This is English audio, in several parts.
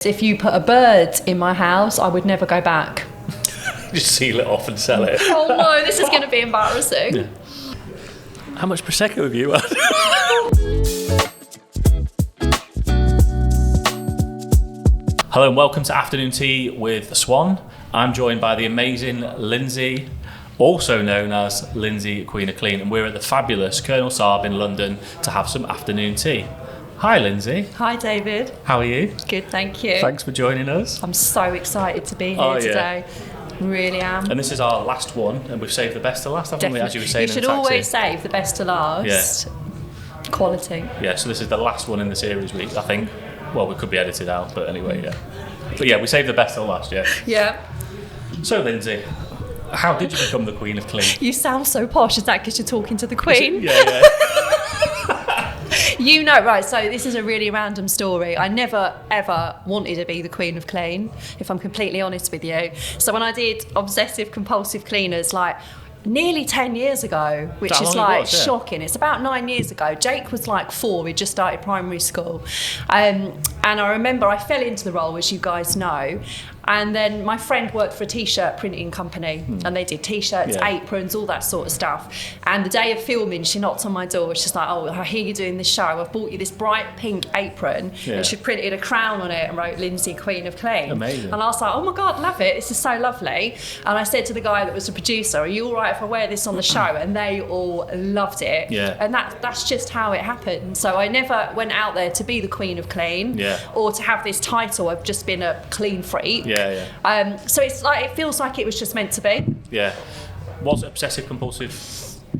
If you put a bird in my house, I would never go back. Just seal it off and sell it. Oh no, this is going to be embarrassing. Yeah. How much Prosecco have you had? Hello and welcome to Afternoon Tea with Swan. I'm joined by the amazing Lynsey, also known as Lynsey, Queen of Clean, and we're at the fabulous Colonel Saab in London to have some afternoon tea. Hi Lynsey. Hi David. How are you? Good, thank you. Thanks for joining us. I'm so excited to be here today. Really am. And this is our last one, and we've saved the best to last, haven't we, as you were saying in the taxi? You should always save the best to last. Yeah. Quality. Yeah, so this is the last one in the series week, I think. Well, it could be edited out, but anyway, yeah. But yeah, we saved the best till last, yeah. Yeah. So Lynsey, how did you become the Queen of Clean? You sound so posh. Is that because you're talking to the Queen? Yeah. You know, right, so this is a really random story. I never, ever wanted to be the Queen of Clean, if I'm completely honest with you. So when I did Obsessive Compulsive Cleaners, like, nearly 10 years ago, which is like shocking. It's about 9 years ago. Jake was like 4, he'd just started primary school. And I remember I fell into the role, as you guys know. And then my friend worked for a t-shirt printing company and they did t-shirts, aprons, all that sort of stuff. And the day of filming, she knocked on my door. She's like, oh, I hear you're doing this show. I've bought you this bright pink apron. Yeah. And she printed a crown on it and wrote Lynsey, Queen of Clean. Amazing. And I was like, oh my God, love it. This is so lovely. And I said to the guy that was the producer, are you all right if I wear this on the show? And they all loved it. Yeah. And that's just how it happened. So I never went out there to be the Queen of Clean or to have this title. I've just been a clean freak. So it's like, it feels like it was just meant to be. Yeah. Was Obsessive Compulsive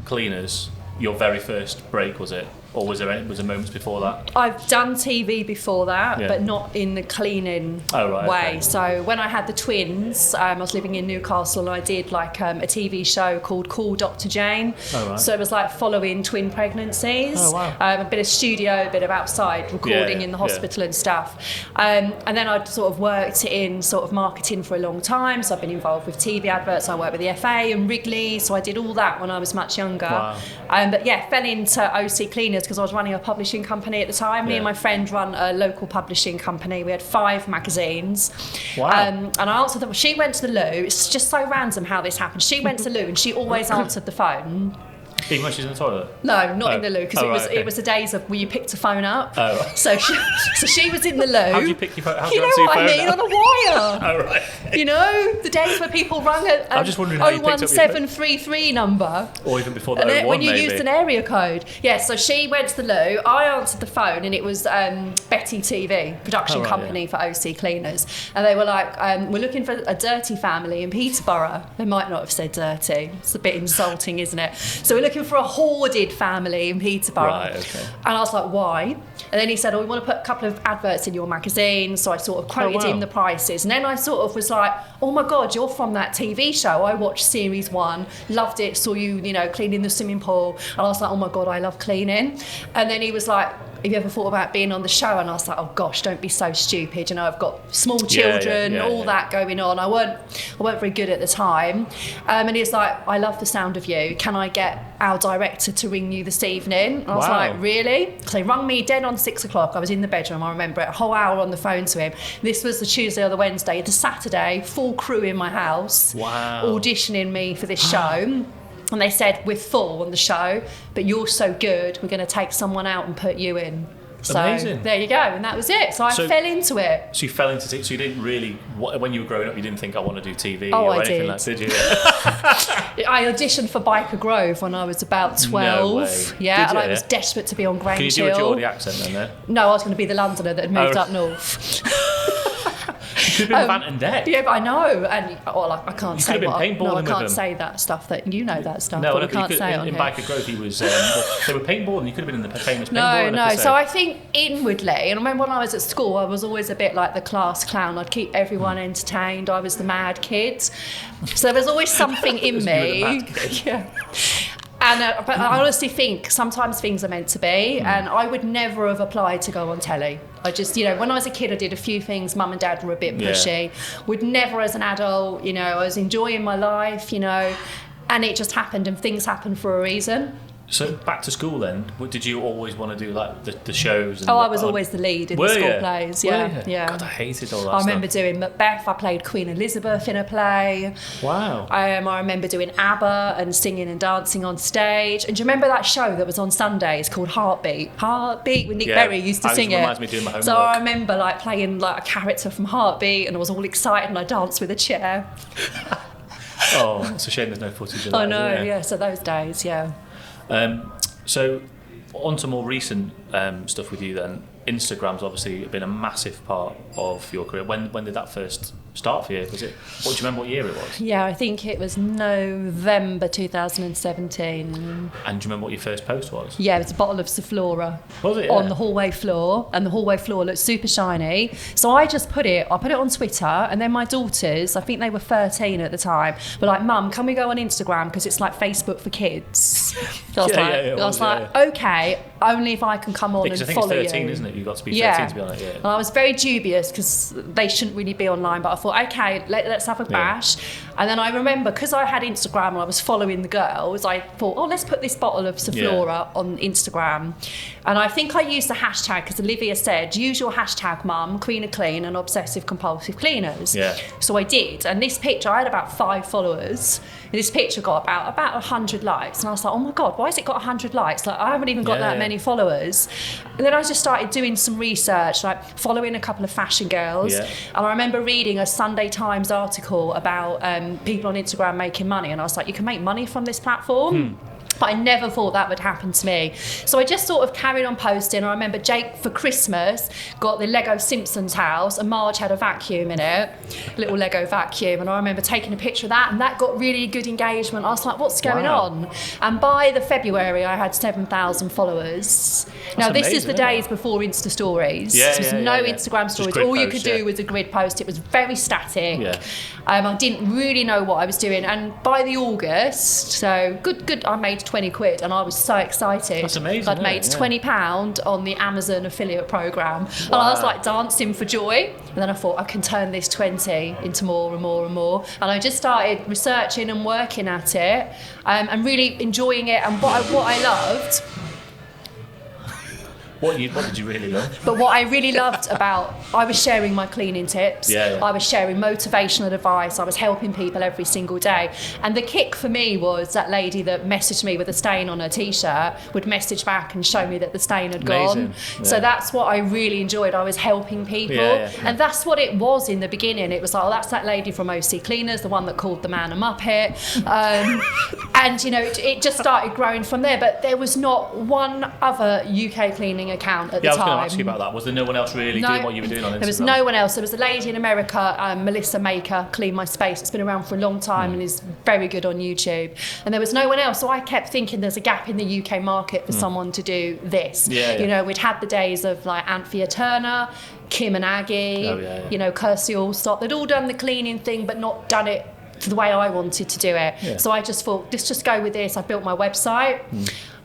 Cleaners your very first break, was it? Or was there moments before that? I've done TV before that, but not in the cleaning way. Okay. So when I had the twins, I was living in Newcastle and I did like a TV show called Call Dr. Jane. So it was like following twin pregnancies. Oh, wow. A bit of studio, a bit of outside recording in the hospital and stuff. And then I'd sort of worked in sort of marketing for a long time. So I've been involved with TV adverts. I worked with the FA and Wrigley. So I did all that when I was much younger. Wow. But yeah, fell into OC Cleaners because I was running a publishing company at the time. Me and my friend run a local publishing company. We had 5 magazines. Wow. And I answered them. She went to the loo. It's just so random how this happened. She went to the loo and she always answered the phone. Even when she's in the toilet? No, not in the loo, because it was the days of where you picked a phone up. Oh, right. So she was in the loo. How do you pick your phone? You know what I mean? On a wire. Oh, right. You know, the days where people rang a I'm just wondering how you picked up your 01733 number. Or even before that, and 01 when you maybe. used an area code. Yeah, so she went to the loo, I answered the phone, and it was Betty TV, production company for OC Cleaners. And they were like, we're looking for a dirty family in Peterborough. They might not have said dirty. It's a bit insulting, isn't it? So we're looking for a hoarded family in Peterborough. Right, okay. And I was like, why? And then he said, we want to put a couple of adverts in your magazine. So I sort of quoted him the prices. And then I sort of was like, oh my God, you're from that TV show. I watched series 1, loved it, saw you, cleaning the swimming pool. And I was like, oh my God, I love cleaning. And then he was like, have you ever thought about being on the show? And I was like, oh gosh, don't be so stupid. I've got small children, that going on. I weren't very good at the time. And he was like, I love the sound of you. Can I get our director to ring you this evening? And I was like, really? So he rung me dead on 6 o'clock. I was in the bedroom, I remember it, a whole hour on the phone to him. This was the Tuesday or the Wednesday. The Saturday, full crew in my house, auditioning me for this show. And they said, we're full on the show, but you're so good, we're going to take someone out and put you in. So amazing. There you go, and that was it. So I fell into it. So you fell into TV. So you didn't really, when you were growing up, you didn't think, I want to do TV anything like that, did you? I auditioned for Biker Grove when I was about 12. No way. Yeah, and I was desperate to be on Grange Hill. Can you do a Geordie accent then there? No, I was going to be the Londoner that had moved up north. You could have been Vant and Deck. Yeah, but I know, and I can't you say could have been paintballing I can't with say that stuff. That you know that stuff. No, but we can't say it on in here. Biker Grove, he was. They were paintballing. You could have been in the famous paintballing No. episode. So I think inwardly, and I remember when I was at school, I was always a bit like the class clown. I'd keep everyone entertained. I was the mad kid. So there was always something in me. Yeah. And but I honestly think sometimes things are meant to be, and I would never have applied to go on telly. I just, when I was a kid, I did a few things. Mum and Dad were a bit pushy. Would never, as an adult, I was enjoying my life, and it just happened, and things happen for a reason. So back to school then. Did you always want to do like the shows? And I was always the lead in the school plays. Yeah, yeah. God, I hated all that. I remember doing Macbeth. I played Queen Elizabeth in a play. Wow. I remember doing ABBA and singing and dancing on stage. And do you remember that show that was on Sundays called Heartbeat? Heartbeat, when Nick Berry used to sing it. Reminds me of doing my homework. So I remember like playing like a character from Heartbeat, and I was all excited, and I danced with a chair. Oh, it's a shame there's no footage of that. I know. Yeah. So those days, yeah. So on to more recent stuff with you then. Instagram's obviously been a massive part of your career. When did that first start for you? Was it? Do you remember what year it was? Yeah, I think it was November 2017. And do you remember what your first post was? Yeah, it was a bottle of Sephora. Was it? Yeah. On the hallway floor, and the hallway floor looked super shiny. So I put it on Twitter, and then my daughters, I think they were 13 at the time, were like, "Mum, can we go on Instagram because it's like Facebook for kids?" So I was like, okay, only if I can come on and follow you. Because I think it's 13, isn't it? You've got to be 13 to be on it. Yeah. And I was very dubious because they shouldn't really be online, but I thought, okay, let's have a bash. And then I remember, because I had Instagram and I was following the girls, I thought, let's put this bottle of Sephora on Instagram. And I think I used the hashtag, because Olivia said, use your hashtag, Mum, Queen of Clean and Obsessive Compulsive Cleaners. Yeah. So I did. And this picture, I had about 5 followers. And this picture got about 100 likes. And I was like, oh my God, why has it got 100 likes? Like, I haven't even got that many followers. And then I just started doing some research, like following a couple of fashion girls. Yeah. And I remember reading a Sunday Times article about people on Instagram making money. And I was like, you can make money from this platform? But I never thought that would happen to me. So I just sort of carried on posting. I remember Jake, for Christmas, got the Lego Simpsons house, and Marge had a vacuum in it, little Lego vacuum. And I remember taking a picture of that, and that got really good engagement. I was like, what's going on? And by the February, I had 7,000 followers. Now, this is the days before Insta stories. There was no Instagram stories. All you could do was a grid post. It was very static. Yeah. I didn't really know what I was doing. And by the August, so good, I made 20 quid, and I was so excited. That's amazing. I'd made £20 on the Amazon affiliate program. Wow. And I was like dancing for joy. And then I thought, I can turn this 20 into more and more and more. And I just started researching and working at it, and really enjoying it. And what I loved... What did you really love? But what I really loved about, I was sharing my cleaning tips. I was sharing motivational advice. I was helping people every single day. And the kick for me was that lady that messaged me with a stain on her T-shirt would message back and show me that the stain had gone. Yeah. So that's what I really enjoyed. I was helping people. And that's what it was in the beginning. It was like, that's that lady from OC Cleaners, the one that called the man a muppet. And, it just started growing from there. But there was not one other UK cleaning account at the time. I was going to ask you about that. Was there no one else really doing what you were doing on Instagram? There was no one else. There was a lady in America, Melissa Maker, Clean My Space. It's been around for a long time and is very good on YouTube. And there was no one else. So I kept thinking there's a gap in the UK market for someone to do this. We'd had the days of like Anthea Turner, Kim and Aggie, Kirsty Allstott. They'd all done the cleaning thing, but not done it the way I wanted to do it. Yeah. So I just thought, let's just go with this. I built my website.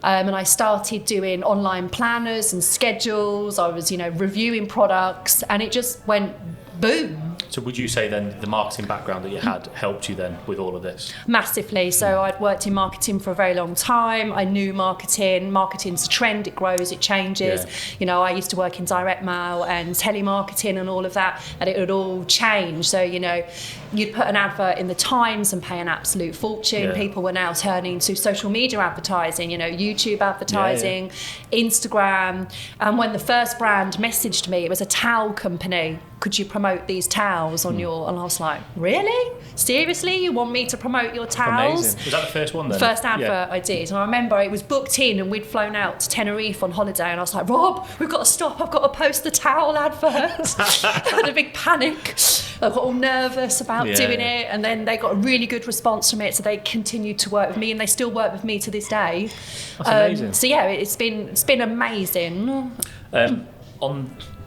And I started doing online planners and schedules. I was, reviewing products, and it just went boom. So would you say then the marketing background that you had helped you then with all of this? Massively. So I'd worked in marketing for a very long time. I knew marketing. Marketing's a trend. It grows, it changes. Yeah. I used to work in direct mail and telemarketing and all of that, and it would all change. So, you'd put an advert in the Times and pay an absolute fortune. Yeah. People were now turning to social media advertising, YouTube advertising, Instagram. And when the first brand messaged me, it was a towel company. Could you promote these towels on your... And I was like, really? Seriously? You want me to promote your towels? Amazing. Was that the first one then? First advert I did. And I remember it was booked in, and we'd flown out to Tenerife on holiday, and I was like, Rob, we've got to stop. I've got to post the towel advert. I had a big panic. I got all nervous about doing it, and then they got a really good response from it, so they continued to work with me, and they still work with me to this day. That's amazing. So it's been amazing.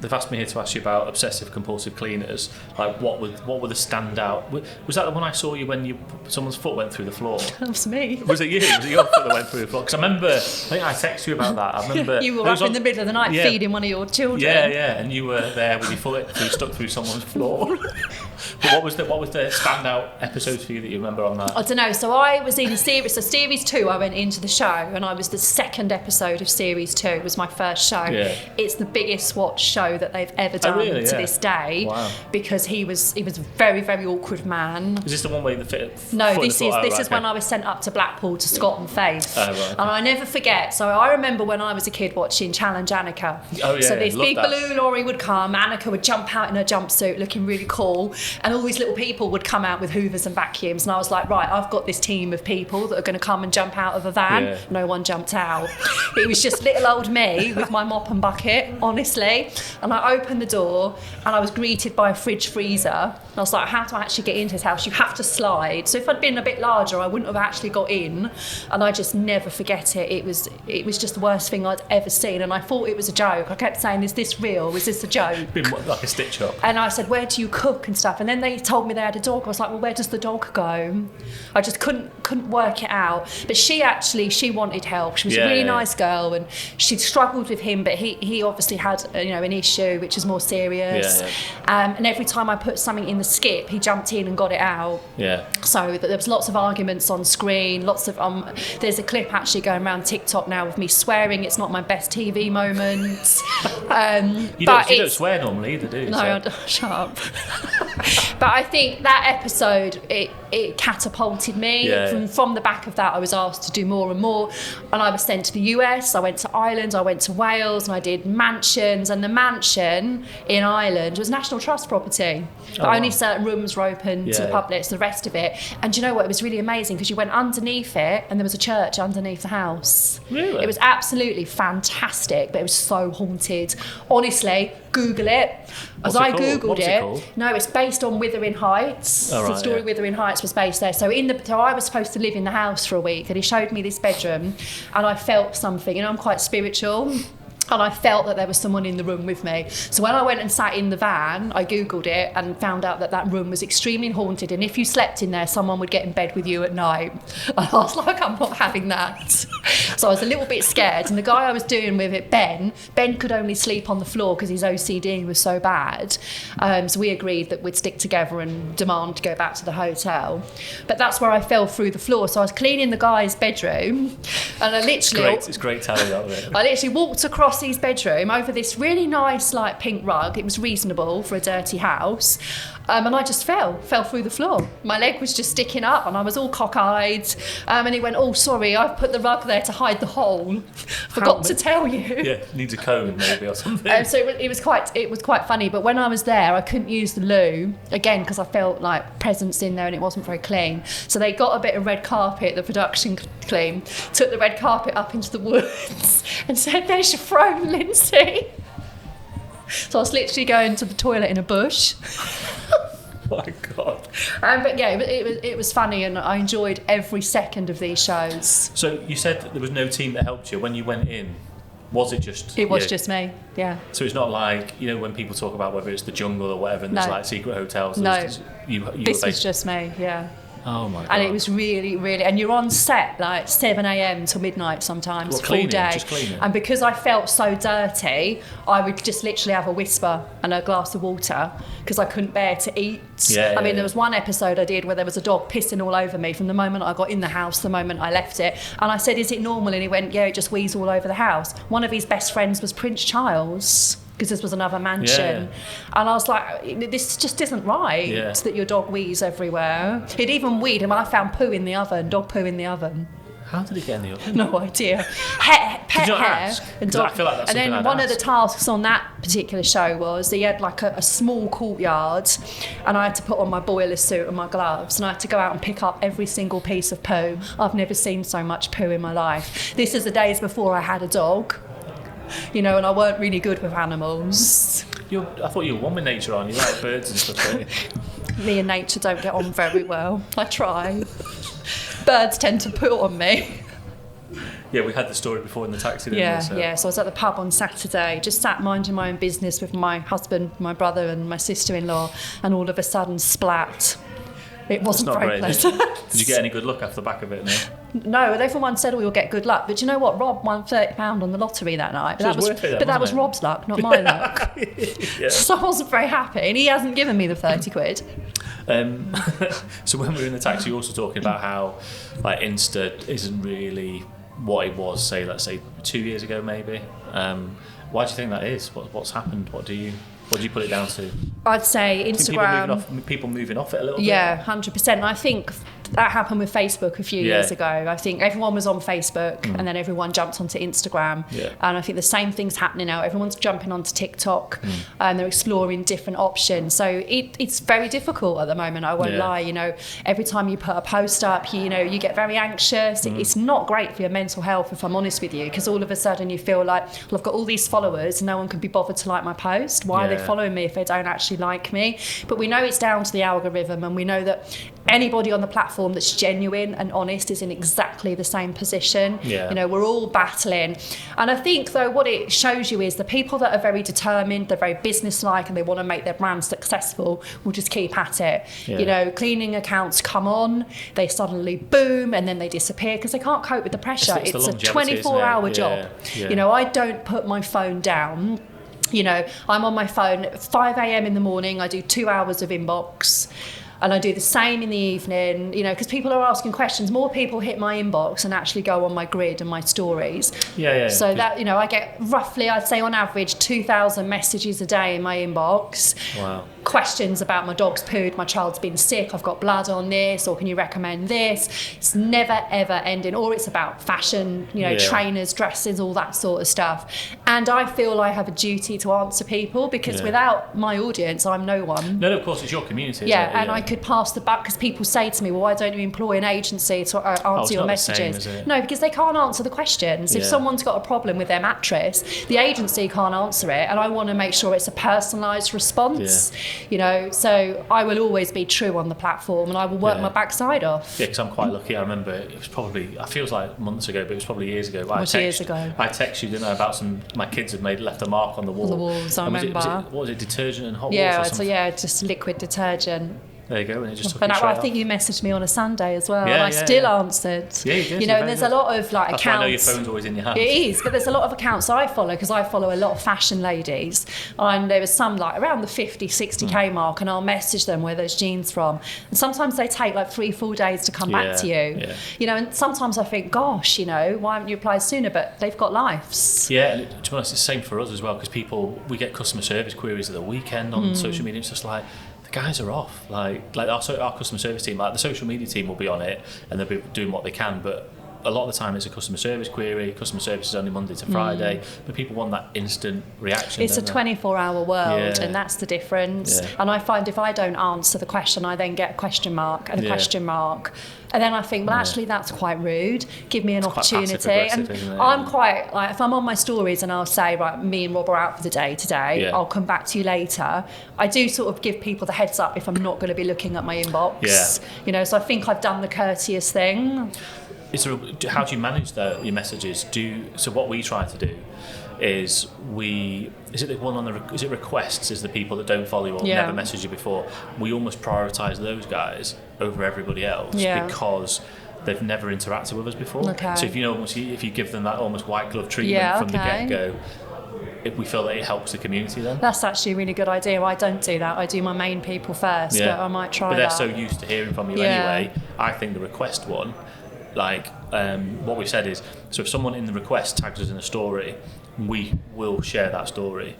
they've asked me here to ask you about Obsessive Compulsive Cleaners. Like, what were the standout? Was that the one I saw you when someone's foot went through the floor? That was me. Was it you? Was it your foot that went through the floor? Because I think I texted you about that. I remember you were up in the middle of the night feeding one of your children. Yeah, and you were there with your foot stuck through someone's floor. But what was the standout episodes for you that you remember on that? I don't know. So I was in series 2. I went into the show, and I was the second episode of series 2. It was my first show. Yeah. It's the biggest watched show that they've ever done to this day. Wow. Because he was a very, very awkward man. Is this the one where you fit? No, this is when I was sent up to Blackpool to Scott and Faith. Oh, right, okay. And I never forget. So I remember when I was a kid watching Challenge Annika. Oh yeah. So this big balloon lorry would come. Annika would jump out in her jumpsuit, looking really cool, and all these little people would come out with hoovers and vacuums. And I was like, right, I've got this team of people that are going to come and jump out of a van. Yeah. No one jumped out. It was just little old me with my mop and bucket, honestly. And I opened the door, and I was greeted by a fridge freezer. And I was like, how do I actually get into this house? You have to slide. So if I'd been a bit larger, I wouldn't have actually got in. And I just never forget it. It was just the worst thing I'd ever seen. And I thought it was a joke. I kept saying, is this real? Is this a joke? Been like a stitch up. And I said, where do you cook and stuff? And then they told me they had a dog. I was like, well, where does the dog go? I just couldn't work it out. But she wanted help. She was a really nice girl, and she'd struggled with him, but he obviously had an issue which is more serious. And every time I put something in the skip, he jumped in and got it out. So there was lots of arguments on screen, lots of there's a clip actually going around TikTok now with me swearing. It's not my best TV moment. You don't swear normally either, do you? No, I don't. Shut up. But I think that episode, it catapulted me. From the back of that, I was asked to do more and more, and I was sent to the US, I went to Ireland, I went to Wales, and I did mansions. And the mansion in Ireland was National Trust property, but only certain rooms were open to the public, so the rest of it. And do you know what, it was really amazing, because you went underneath it and there was a church underneath the house. Really? It was absolutely fantastic, but it was so haunted. Honestly, Google it. I googled it. No, it's based on Wuthering Heights. The story Wuthering Heights was based there. So I was supposed to live in the house for a week, and he showed me this bedroom, and I felt something. I'm quite spiritual. And I felt that there was someone in the room with me. So when I went and sat in the van, I Googled it and found out that room was extremely haunted. And if you slept in there, someone would get in bed with you at night. And I was like, I'm not having that. So I was a little bit scared. And the guy I was doing with it, Ben could only sleep on the floor because his OCD was so bad. So we agreed that we'd stick together and demand to go back to the hotel. But that's where I fell through the floor. So I was cleaning the guy's bedroom. And I literally... It's great telling that bit. I literally walked across his bedroom over this really nice pink rug. It was reasonable for a dirty house, and I just fell through the floor. My leg was just sticking up, and I was all cockeyed. And he went, "Oh, sorry, I've put the rug there to hide the hole. Forgot to tell you." Yeah, needs a cone maybe or something. So it was quite funny. But when I was there, I couldn't use the loo again because I felt like presence in there, and it wasn't very clean. So they got a bit of red carpet, the production team took the red carpet up into the woods and said, "There's your throne, Lynsey." So I was literally going to the toilet in a bush. My God. But yeah, it was funny, and I enjoyed every second of these shows. So you said that there was no team that helped you when you went in. Was it just? It was just me. Yeah. So it's not like when people talk about whether it's the jungle or whatever, and there's like secret hotels. No. This was just me. Yeah. Oh my God. And it was really, really, and you're on set like 7 a.m. till midnight sometimes, full day. Just cleaning. And because I felt so dirty, I would just literally have a whisper and a glass of water because I couldn't bear to eat. I mean, there was one episode I did where there was a dog pissing all over me from the moment I got in the house, the moment I left it. And I said, "Is it normal?" And he went, "Yeah, it just wheezes all over the house." One of his best friends was Prince Charles, because this was another mansion. And I was like, this just isn't right that your dog wheezes everywhere. It even weed, and I found poo in the oven, dog poo in the oven. How did it get in the oven? No idea. Pet hair ask? and dog. I feel like that's and then I'd one ask. of the tasks on that particular show was he had like a small courtyard, and I had to put on my boiler suit and my gloves, and I had to go out and pick up every single piece of poo. I've never seen so much poo in my life. This is the days before I had a dog. And I weren't really good with animals. I thought you were one with nature, aren't you? Like birds and stuff, don't you? Me and nature don't get on very well. I try. Birds tend to poo on me. Yeah, we had the story before in the taxi, didn't Yeah, we? So. yeah. So I was at the pub on Saturday, just sat minding my own business with my husband, my brother, and my sister-in-law, and all of a sudden, splat. It wasn't very pleasant. Did you get any good luck off the back of it? No, everyone said, "Oh, you'll get good luck." But you know what? Rob won £30 on the lottery that night. But that was Rob's luck, not my luck. Yeah. So I wasn't very happy, and he hasn't given me the 30 quid. So when we were in the taxi, you were also talking about how like Insta isn't really what it was, say, let's say 2 years ago, maybe. Why do you think that is? What's happened? What do you put it down to? I'd say Instagram. People moving off it a little bit? Yeah, 100%. I think that happened with Facebook a few years ago. I think everyone was on Facebook and then everyone jumped onto Instagram. Yeah. And I think the same thing's happening now. Everyone's jumping onto TikTok and they're exploring different options. So it's very difficult at the moment, I won't lie. You know, every time you put a post up, you get very anxious. It's not great for your mental health, if I'm honest with you, because all of a sudden you feel like, well, I've got all these followers and no one can be bothered to like my post. Why are they following me if they don't actually like me? But we know it's down to the algorithm, and we know that anybody on the platform that's genuine and honest is in exactly the same position. You know, we're all battling. And I think, though, what it shows you is the people that are very determined, they're very businesslike, and they want to make their brand successful will just keep at it. You know, cleaning accounts come on, they suddenly boom, and then they disappear because they can't cope with the pressure. It's a 24-hour job. You know, I don't put my phone down. You know, I'm on my phone at 5 a.m. in the morning. I do 2 hours of inbox. And I do the same in the evening, you know, because people are asking questions. More people hit my inbox and actually go on my grid and my stories. So that, you know, I get roughly, I'd say on average, 2,000 messages a day in my inbox. Wow. Questions about my dog's pooed, my child's been sick, I've got blood on this, or can you recommend this? It's never, ever ending. Or it's about fashion, you know, trainers, dresses, all that sort of stuff. And I feel I have a duty to answer people because without my audience, I'm no one. No, of course, it's your community. And I could pass the buck because people say to me, well, why don't you employ an agency to answer your messages? No, because they can't answer the questions. If someone's got a problem with their mattress, the agency can't answer it, and I want to make sure it's a personalised response. You know, so I will always be true on the platform, and I will work my backside off. Yeah, because I'm quite lucky. I remember it was probably, it feels like months ago, but it was probably years ago. I texted you, didn't I, about my kids had left a mark on the wall. On the walls, I remember. What was it, detergent and hot water? So just liquid detergent. There you go, and it just took and you straight I think you messaged me on a Sunday as well, and I still answered. Yeah, you did. You know, and there's a lot of like That's accounts. Why I know your phone's always in your hand. It is, but there's a lot of accounts I follow because I follow a lot of fashion ladies, and there was some like around the 50, 60k mark, and I'll message them where those jeans from, and sometimes they take like 3-4 days to come back to you. You know, and sometimes I think, gosh, you know, why haven't you applied sooner? But they've got lives. Yeah, and to be honest, it's the same for us as well, because we get customer service queries at the weekend on social media. It's just like, the guys are off. Like our customer service team, like the social media team will be on it and they'll be doing what they can, but a lot of the time it's a customer service query. Customer service is only Monday to Friday, but people want that instant reaction. It's a 24-hour world, and that's the difference. And I find if I don't answer the question, I then get a question mark and a question mark. And then I think, well, actually, that's quite rude. Give me an opportunity. And I'm quite, like, if I'm on my stories and I'll say, right, me and Rob are out for the day today, I'll come back to you later. I do sort of give people the heads up if I'm not going to be looking at my inbox. You know, so I think I've done the courteous thing. How do you manage your messages? So what we try to do is is it the one on is it requests is the people that don't follow you or never messaged you before? We almost prioritise those guys over everybody else because they've never interacted with us before. So if you give them that almost white glove treatment from the get-go, we feel that it helps the community then. That's actually a really good idea. I don't do that. I do my main people first, but I might try that. But they're so used to hearing from you anyway. I think the request one, like what we said is, so if someone in the request tags us in a story, we will share that story.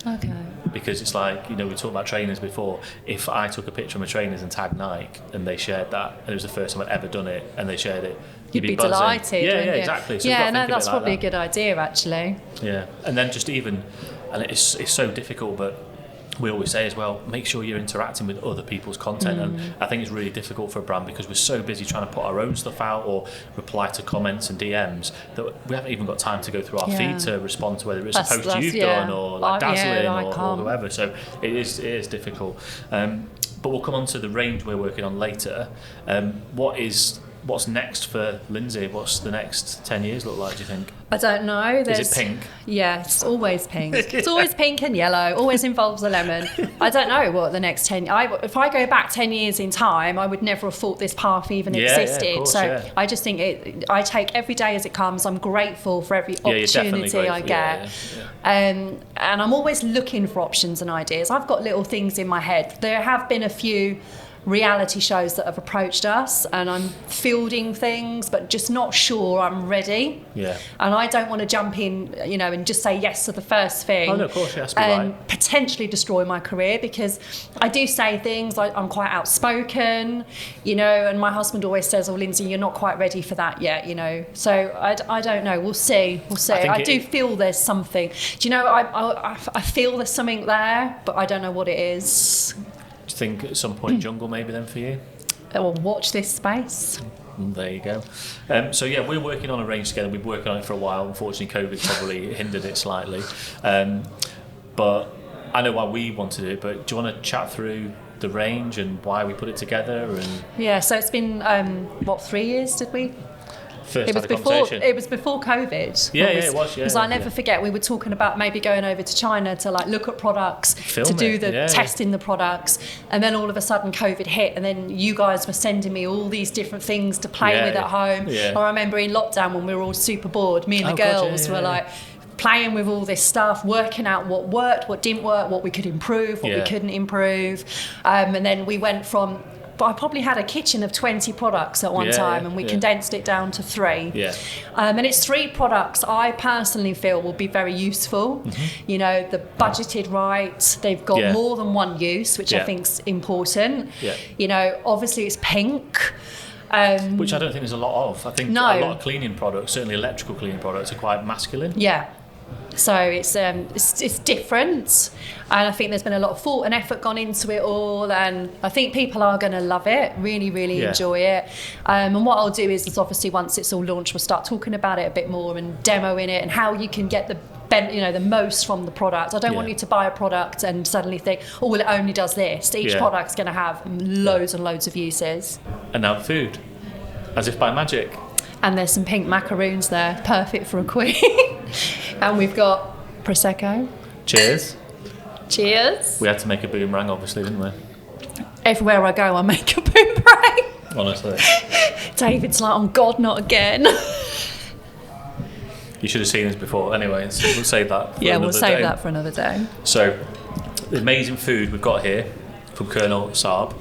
Because it's like, you know, we talked about trainers before. If I took a picture of my trainers and tagged Nike and they shared that, and it was the first time I'd ever done it, and they shared it, you'd be delighted. Exactly. So that's probably a good idea, actually. And then just even, and it's so difficult, but we always say as well, make sure you're interacting with other people's content. And I think it's really difficult for a brand because we're so busy trying to put our own stuff out or reply to comments and DMs that we haven't even got time to go through our feed to respond to whether it's a post you've done or like dazzling or whoever. So it is difficult. But we'll come on to the range we're working on later. What is what's next for Lynsey? What's the next 10 years look like, do you think? I don't know. Is it pink? Yeah, it's always pink. It's always pink and yellow, always involves a lemon. I don't know what the next 10... if I go back 10 years in time, I would never have thought this path even existed. Yeah, of course, I just think I take every day as it comes. I'm grateful for every opportunity I get. And I'm always looking for options and ideas. I've got little things in my head. There have been a few reality shows that have approached us, and I'm fielding things but just not sure I'm ready. And I don't want to jump in, and just say yes to the first thing. No, of course, it has to be and right. Potentially destroy my career, because I do say things. I'm quite outspoken, and my husband always says, Lynsey, you're not quite ready for that yet, so I don't know. We'll see. I do feel there's something. Do you know, I feel there's something there, but I don't know what it is. Do you think at some point jungle maybe then for you? Well, watch this space. There you go. So yeah, we're working on a range together. We've been working on it for a while. Unfortunately, COVID probably hindered it slightly. But I know why we want to do it. But do you want to chat through the range and why we put it together? And yeah, so it's been 3 years? Did we? It was before COVID. Yeah, it was. Because I never forget, we were talking about maybe going over to China to look at products, to do the testing the products, and then all of a sudden COVID hit, and then you guys were sending me all these different things to play with at home. I remember in lockdown when we were all super bored, me and the girls were playing with all this stuff, working out what worked, what didn't work, what we could improve, what we couldn't improve, and then we went from. But I probably had a kitchen of 20 products at one time, and we condensed it down to 3. And it's 3 products I personally feel will be very useful. They're budgeted right. They've got more than one use, which I think's important. Obviously it's pink. Which I don't think there's a lot of. I think a lot of cleaning products, certainly electrical cleaning products, are quite masculine. So it's different, and I think there's been a lot of thought and effort gone into it all, and I think people are going to love it, really enjoy it. And what I'll do is obviously once it's all launched, we'll start talking about it a bit more and demoing it and how you can get the most from the product. I don't want you to buy a product and suddenly think, well, it only does this. Each product's going to have loads and loads of uses. And now food, as if by magic. And there's some pink macaroons there, perfect for a queen. And we've got Prosecco. Cheers. Cheers. We had to make a boomerang, obviously, didn't we? Everywhere I go, I make a boomerang. Honestly. David's like, oh God, not again. You should have seen this before. Anyway, we'll save that for we'll save that for another day. So, the amazing food we've got here from Colonel Saab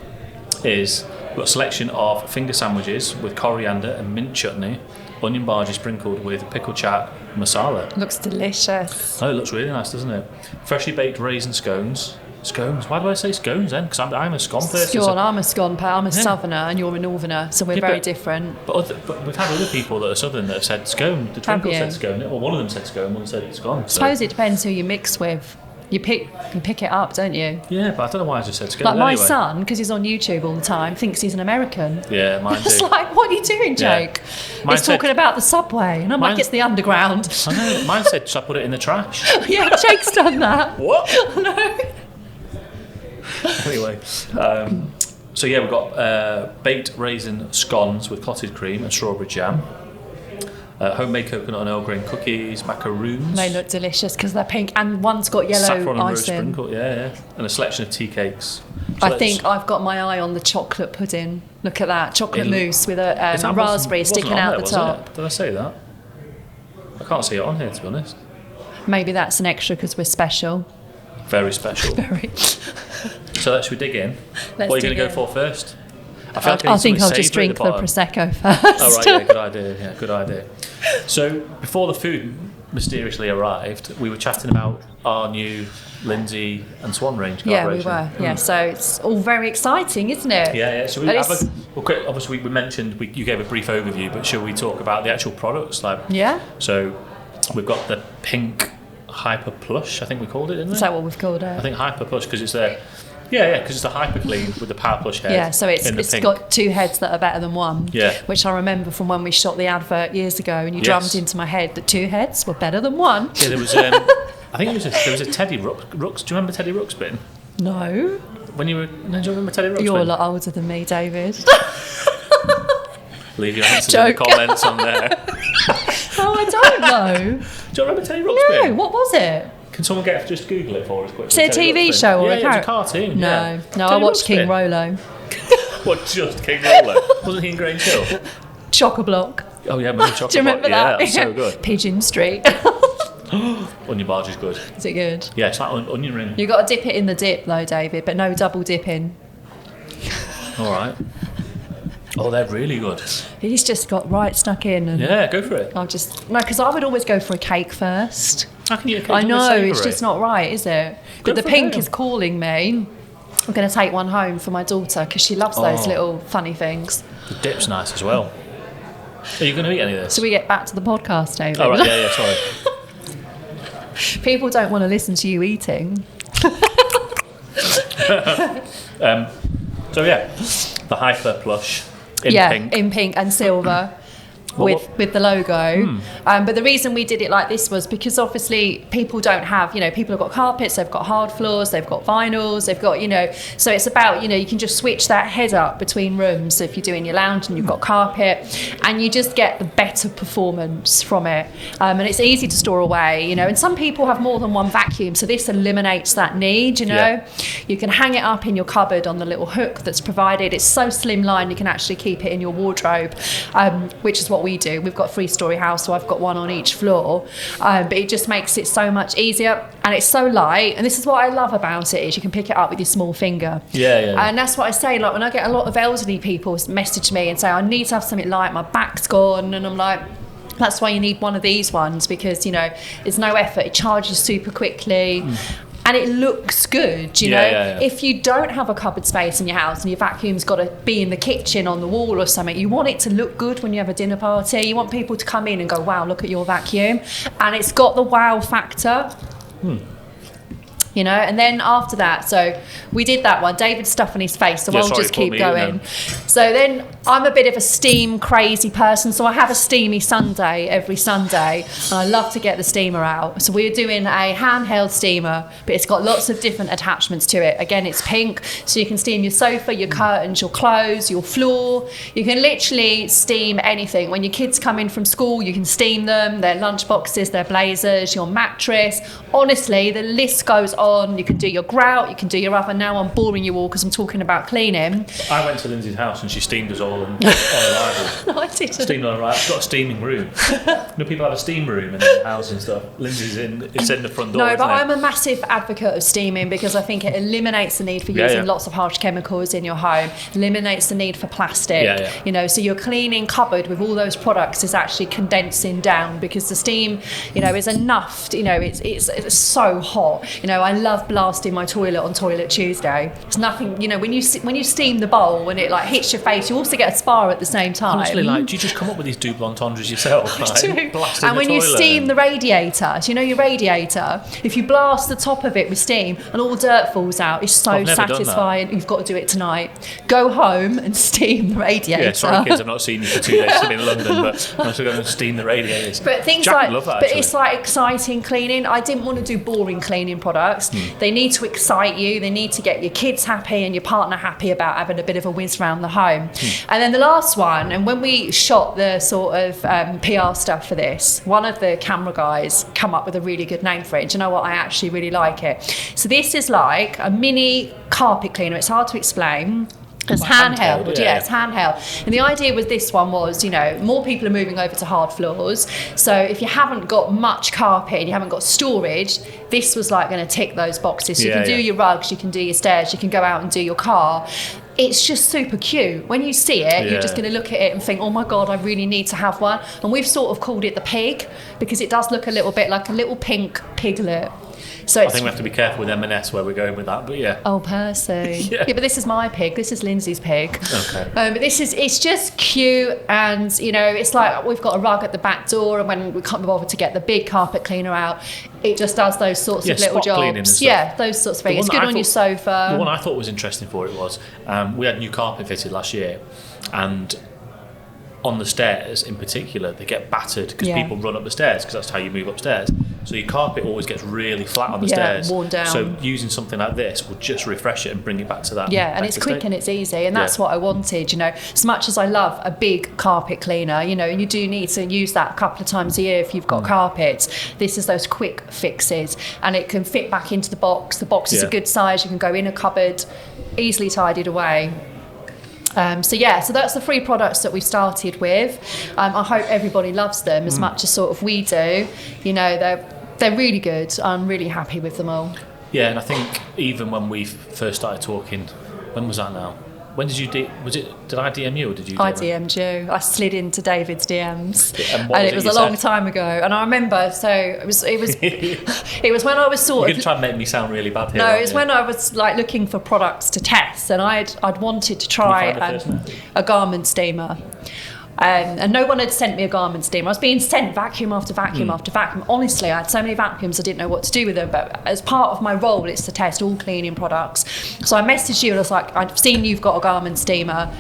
is... We've got a selection of finger sandwiches with coriander and mint chutney, onion bhaji sprinkled with pickle chaat masala. Looks delicious. Oh, it looks really nice, doesn't it? Freshly baked raisin scones. Scones? Why do I say scones then? Because I'm a scone person. I'm a scone person. I'm a southerner and you're a northerner, so we're very different. But we've had other people that are southern that have said scone. The Twinkle said scone. Or one of them said scone, one said scone. I suppose it depends who you mix with. You pick it up, don't you? Yeah, but I don't know why I just said scone. Like my son, because he's on YouTube all the time, thinks he's an American. Yeah, mine too. It's like, what are you doing, Jake? He's talking about the subway, and I'm like, it's the underground. I know. Mine said, should I put it in the trash? Yeah, Jake's done that. What? I know. Anyway, so yeah, we've got baked raisin scones with clotted cream and strawberry jam. Homemade coconut and Earl Grey cookies, macaroons. They look delicious because they're pink, and one's got yellow Saffron and Rose icing. sprinkle, and a selection of tea cakes. So I think I've got my eye on the chocolate pudding. Look at that, chocolate mousse with a raspberry sticking out the top. Did I say that? I can't see it on here, to be honest. Maybe that's an extra because we're special. Very special. Very. So should we dig in? What are you going to go for first? I think I'll just drink the Prosecco first. Oh, right, yeah, good idea. Yeah, good idea. So, before the food mysteriously arrived, we were chatting about our new Lynsey and Swan range collaboration. Yeah, we were. Yeah, so it's all very exciting, isn't it? Yeah. So we obviously we mentioned you gave a brief overview, but shall we talk about the actual products? So, we've got the pink Hyper Plush. I think we called it, didn't we? Is that what we've called it? I think Hyper Plush because it's there. Yeah, because it's the Hyper Clean with the Power Plush head. Yeah, so it's got 2 heads that are better than one. Yeah. Which I remember from when we shot the advert years ago, and you drummed into my head that 2 heads were better than one. Yeah, there was. I think there was a Teddy Rooks. Do you remember Teddy Rooks bin? No. Do you remember Teddy Rooks? You're a lot older than me, David. Leave your answers in the comments on there. Oh, I don't know. Do you remember Teddy Ruxpin? No, what was it? Can someone just Google it for us quickly? Is it a TV show or a character? Yeah, it's a cartoon. No, yeah. no, I Teddy watched Ruxpin. King Rolo. What, just King Rolo? Wasn't he in Grange Hill? Chock-a-block. Oh yeah, Mummy Chocolate. Do you remember that? Yeah, that's so good. Pigeon Street. Onion barge is good. Is it good? Yeah, it's like onion ring. You got to dip it in the dip though, David, but no double dipping. All right. Oh, they're really good. He's just got right stuck in. And Yeah, go for it. because I would always go for a cake first. How can you? I know, it's just not right, is it? But the for pink it. is calling me. I'm going to take one home for my daughter because she loves those Oh. little funny things. The dip's nice as well. Are you going to eat any of this? So we get back to the podcast, David. Oh, right, yeah, sorry. People don't want to listen to you eating. So yeah, the Hyper plush in pink. in pink and silver. With the logo. But the reason we did it like this was because obviously people don't have, people have got carpets, they've got hard floors, they've got vinyls, they've got, so it's about, you can just switch that head up between rooms. So if you're doing your lounge and you've got carpet, and you just get the better performance from it. And it's easy to store away, and some people have more than one vacuum. So this eliminates that need, Yeah. You can hang it up in your cupboard on the little hook that's provided. It's so slimline, you can actually keep it in your wardrobe, which is what we do. We've got a 3-story house, so I've got one on each floor, but it just makes it so much easier, and it's so light. And this is what I love about it, is you can pick it up with your small finger. Yeah. And that's what I say, like when I get a lot of elderly people message me and say I need to have something light, my back's gone, and I'm like, that's why you need one of these ones, because there's no effort, it charges super quickly. And it looks good, Yeah. If you don't have a cupboard space in your house and your vacuum's got to be in the kitchen on the wall or something, you want it to look good when you have a dinner party. You want people to come in and go, wow, look at your vacuum. And it's got the wow factor. And then after that, so we did that one. David's stuffing his face, so I'll just keep going. So then I'm a bit of a steam crazy person, so I have a steamy Sunday every Sunday, and I love to get the steamer out. So we're doing a handheld steamer, but it's got lots of different attachments to it. Again, it's pink, so you can steam your sofa, your curtains, your clothes, your floor. You can literally steam anything. When your kids come in from school, you can steam them, their lunch boxes, their blazers, your mattress. Honestly, the list goes on. You can do your grout, you can do your oven. Now I'm boring you all because I'm talking about cleaning. I went to Lynsey's house and she steamed us all on arrival. No, I didn't. Steamed on arrival. I've got a steaming room. People have a steam room in their house and stuff. Lynsey's it's in the front door. No, but isn't it? I'm a massive advocate of steaming because I think it eliminates the need for using lots of harsh chemicals in your home, eliminates the need for plastic. So your cleaning cupboard with all those products is actually condensing down because the steam, is enough. It's so hot. I love blasting my toilet on Toilet Tuesday. It's nothing, when you steam the bowl, when it like hits your face, you also get a spa at the same time. Honestly, do you just come up with these double entendres yourself? I do. Blasting And when you steam the radiator, do you know your radiator? If you blast the top of it with steam and all dirt falls out, it's so satisfying. You've got to do it tonight. Go home and steam the radiator. Yeah, sorry kids, I've not seen you for 2 days. I'm in London, but I'm still going to steam the radiators. But things Jack like, would love that, but actually. it's like exciting cleaning. I didn't want to do boring cleaning products. They need to excite you. They need to get your kids happy and your partner happy about having a bit of a whiz around the home. And then the last one, and when we shot the sort of PR stuff for this, one of the camera guys come up with a really good name for it. Do you know what? I actually really like it. So this is like a mini carpet cleaner. It's hard to explain. It's handheld, it's handheld. And the idea with this one was, more people are moving over to hard floors. So if you haven't got much carpet and you haven't got storage, this was like going to tick those boxes. So you can do your rugs, you can do your stairs, you can go out and do your car. It's just super cute. When you see it, you're just going to look at it and think, oh my God, I really need to have one. And we've sort of called it the pig because it does look a little bit like a little pink piglet. So I think we have to be careful with M&S where we're going with that, but yeah. Oh, Percy. Yeah, but this is my pig. This is Lynsey's pig. Okay. But it's just cute, and it's like we've got a rug at the back door, and when we can't be bothered to get the big carpet cleaner out, it just does those sorts of little jobs. Yeah, those sorts of things. It's good on your sofa. The one I thought was interesting for it was we had new carpet fitted last year, and on the stairs in particular, they get battered because Yeah. people run up the stairs because that's how you move upstairs. So your carpet always gets really flat on the Yeah, stairs. worn down. So using something like this will just refresh it and bring it back to that. Yeah, and it's better quick state. and it's easy, and that's Yeah. what I wanted, you know. As much as I love a big carpet cleaner, you know, you do need to use that a couple of times a year if you've got carpets. This is those quick fixes, and it can fit back into the box. The box is a Yeah. good size, you can go in a cupboard, easily tidied away. So that's the 3 products that we started with. I hope everybody loves them as much as sort of we do. You know, they're really good. I'm really happy with them all. Yeah, and I think even when we first started talking, when was that now? When did you did I DM you or did you DM I me? DM'd you. I slid into David's DMs, And what and was it was it a you long said? time ago. And I remember, so it was it was when I was You're sort going of. to try and make me sound really bad here. No, aren't it's you? when I was like looking for products to test, and I'd wanted to try Can you find the first a garment steamer. And no one had sent me a garment steamer. I was being sent vacuum after vacuum after vacuum. Honestly, I had so many vacuums I didn't know what to do with them. But as part of my role, it's to test all cleaning products. So I messaged you and I was like, I've seen you've got a garment steamer.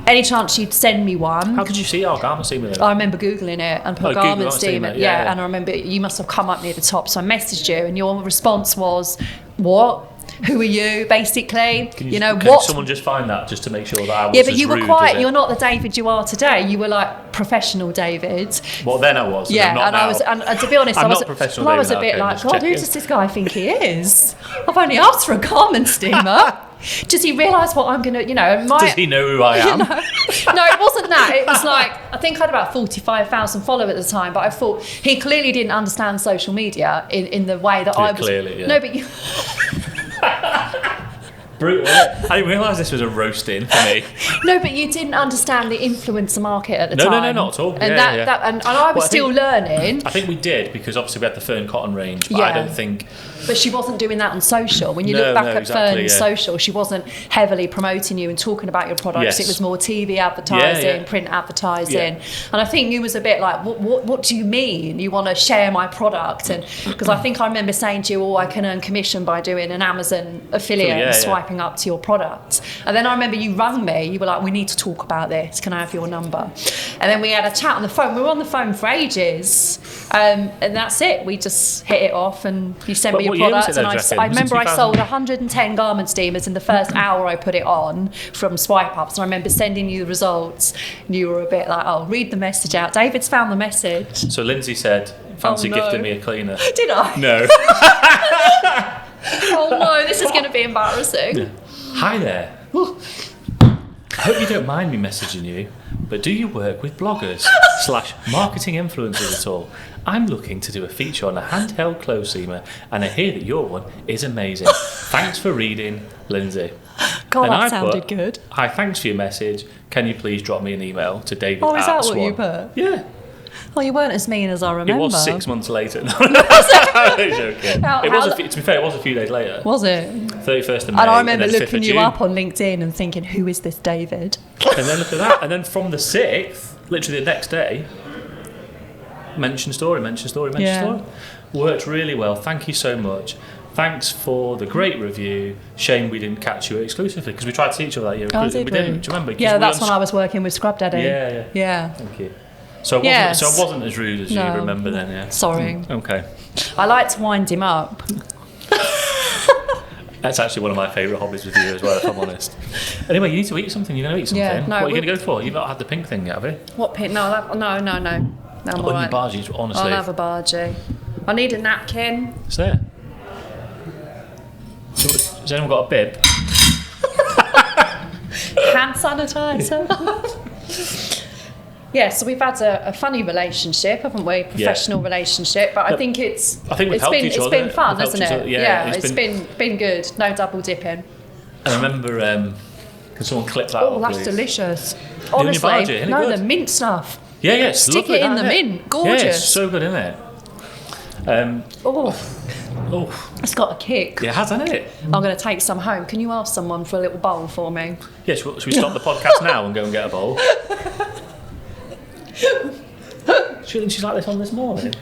Any chance you'd send me one? How did you see our garment steamer then? I remember Googling it and put Google garment steamer. yeah. And I remember you must have come up near the top. So I messaged you and your response was, what? Who are you, basically? Can what? someone just find that just to make sure that I was Yeah, but as you were rude quite. as it- You're not the David you are today. You were like professional David. Well, then I was. Yeah, not and now. I was. And to be honest, I'm I was. not professional Well, I was David a bit now, okay, like, just God, who checking. does this guy think he is? I've only asked for a garment steamer. Does he realise what I'm gonna? Does he know who I am? No, it wasn't that. It was like, I think I had about 45,000 followers at the time, but I thought he clearly didn't understand social media in the way that I was. Clearly, yeah. No, but you. Brutal. I didn't realise this was a roasting for me. No, but you didn't understand the influencer market at the No, time. not at all. And Yeah. and I was Well, I still think- learning. I think we did because obviously we had the Fern Cotton range, but Yeah. I don't think. But she wasn't doing that on social. When you No, look back no, at exactly, Fern's yeah. social, she wasn't heavily promoting you and talking about your products. Yes. It was more TV advertising, Yeah. print advertising. Yeah. And I think you was a bit like, what do you mean? You want to share my product? And because I think I remember saying to you, I can earn commission by doing an Amazon affiliate Yeah, and yeah. swiping up to your product. And then I remember you rang me. You were like, we need to talk about this. Can I have your number? And then we had a chat on the phone. We were on the phone for ages. And that's it. We just hit it off and you sent me your what year was product. it then, And do you reckon? I Was it remember I 2000? sold 110 garment steamers in the first hour I put it on from swipe ups. And I remember sending you the results. And you were a bit like, oh, read the message out. David's found the message. So Lynsey said, fancy Oh, no. gifting me a cleaner. Did I? No. Oh no, this is going to be embarrassing. Hi there. I hope you don't mind me messaging you, but do you work with bloggers / marketing influencers at all? I'm looking to do a feature on a handheld clothes steamer, and I hear that your one is amazing. Thanks for reading, Lynsey. God, And that I sounded put, good. Hi, thanks for your message. Can you please drop me an email to David Oh, is at that what you Swan? put? Yeah. Oh, you weren't as mean as I remember. It was 6 months later. No, I'm joking. To be fair, it was a few days later. Was it? 31st of May. And I remember and then 5th looking of you June. up on LinkedIn and thinking, who is this David? And then look at that. And then from the 6th, literally the next day, mention story. Worked really well. Thank you so much. Thanks for the great review. Shame we didn't catch you exclusively because we tried to see each other that year. Oh, we did didn't. we? Do you remember? 'Cause Yeah, we that's were when I was working with Scrub Daddy. Yeah. Thank you. So it wasn't, Yes. so it wasn't as rude as No. you remember then, yeah? Sorry. Okay. I like to wind him up. That's actually one of my favourite hobbies with you as well, if I'm honest. Anyway, you need to eat something. You're going to eat something. Yeah, no, what are you going to go for? You've not had the pink thing yet, have you? What pin? No, no. I'm all Put right. bhajis, honestly. I'll have a bhaji. I need a napkin. It's there. So, has anyone got a bib? Hand sanitizer. Yeah, so we've had a funny relationship, haven't we? Professional relationship, but I think I think we've helped each other. been fun, We've helped hasn't each it? other. Yeah, it's been good. No double dipping. I remember, can someone clip that Oh, up, that's please? delicious. your Honestly, bhaji, isn't it no, good? the mint stuff. Yeah, it's Stick lovely, it in that, the isn't it? mint. Gorgeous. Yeah, it's so good, isn't it? Oh, it's got a kick. Yeah, it has, hasn't it? I'm going to take some home. Can you ask someone for a little bowl for me? Yeah, should we stop the podcast now and go and get a bowl? She's like this on this morning.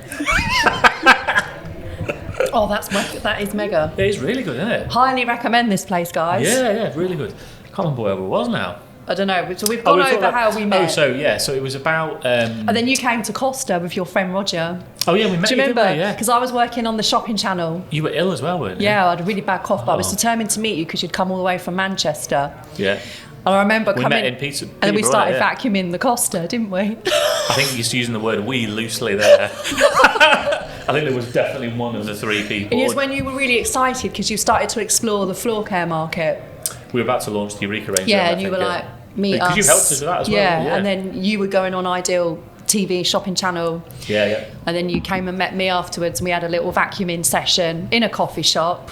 Oh, that is mega. It is really good, isn't it? Highly recommend this place, guys. Yeah, really good. Can't remember where we was now. I don't know. So we've gone over how we met. So it was about... and then you came to Costa with your friend Roger. Oh, yeah, we met. Do you remember? Yeah. Because I was working on the shopping channel. You were ill as well, weren't you? Yeah, I had a really bad cough, but I was determined to meet you because you'd come all the way from Manchester. Yeah. And I remember we coming... met in Peterborough, and then we started vacuuming the Costa, didn't we? I think you're using the word we loosely there. I think there was definitely one of the three people. And it was when you were really excited because you started to explore the floor care market. We were about to launch the Eureka range. Yeah, and you were like, meet us. Because you helped us with that as well. Yeah, and then you were going on Ideal TV shopping channel. Yeah. And then you came and met me afterwards and we had a little vacuuming session in a coffee shop.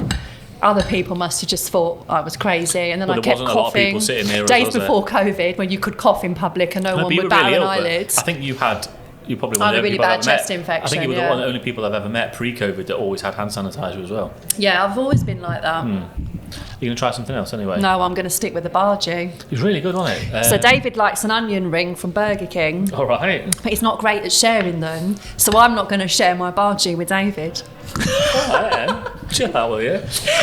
Other people must have just thought I was crazy, and then I kept coughing. There wasn't a lot of people sitting near us, days before COVID, when you could cough in public and no one would bat an eyelid. I think you probably had a really bad chest infection. infection. I think you were one of the only people I've ever met pre-COVID that always had hand sanitizer as well. Yeah, I've always been like that. Are you going to try something else anyway? No, I'm going to stick with the bhajia. It was really good, wasn't it? So David likes an onion ring from Burger King. All right. But he's not great at sharing them, so I'm not going to share my bhajia with David. All right, then. Chill out, will you?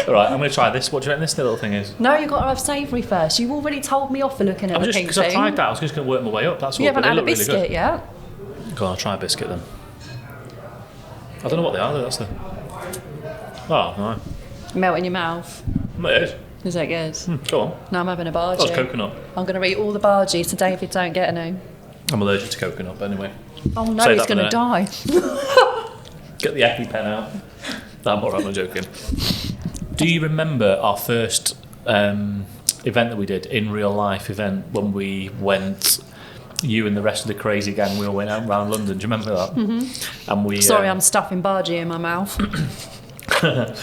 All right, I'm going to try this. What do you reckon this little thing is? No, you've got to have savoury first. You've already told me off for looking at the pink thing. Because I tried that, I was just going to work my way up. That's all. You haven't had a biscuit yet? Go on, I'll try a biscuit then. I don't know what they are though, that's the... Oh, no. Melt in your mouth. It is. Is that good? Go on. No, I'm having a bharji. That's coconut. I'm going to eat all the bharji so David don't get any. I'm allergic to coconut, but anyway. Oh no, he's going to die. Get the EpiPen out. No, I'm alright, I'm not joking. Do you remember our first event that we did, in real life event, when we went... You and the rest of the crazy gang, we all went out around London. Do you remember that? Mm-hmm. And we. Sorry, I'm stuffing bhajia in my mouth. I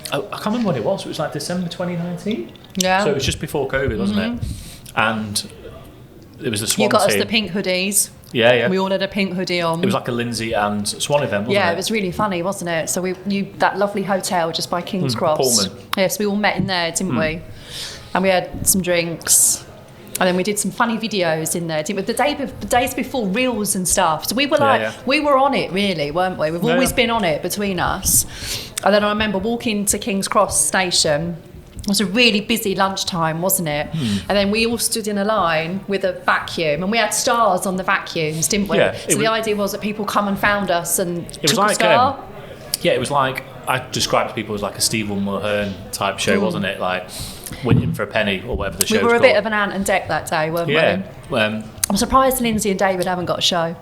can't remember what it was. It was like December 2019. Yeah. So it was just before COVID, wasn't it? And it was the Swan. You got team. us the pink hoodies. Yeah. We all had a pink hoodie on. It was like a Lynsey and Swan event, wasn't it? Yeah, it was really funny, wasn't it? So that lovely hotel just by King's Cross. Pullman. Yes, we all met in there, didn't we? And we had some drinks. And then we did some funny videos in there, didn't we? The days before reels and stuff. So we were we were on it really, weren't we? We've always been on it between us. And then I remember walking to King's Cross station. It was a really busy lunchtime, wasn't it? And then we all stood in a line with a vacuum, and we had stars on the vacuums, didn't we? Yeah, so the idea was that people come and found us and it was took like, a star. It was like, I described to people as like a Stephen Mulhern type show, wasn't it? Like Winning for a Penny or whatever the show's called. We were a bit of an ant and deck that day, weren't we? I'm surprised Lynsey and David haven't got a show.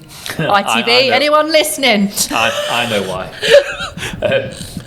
ITV, anyone listening? I know why.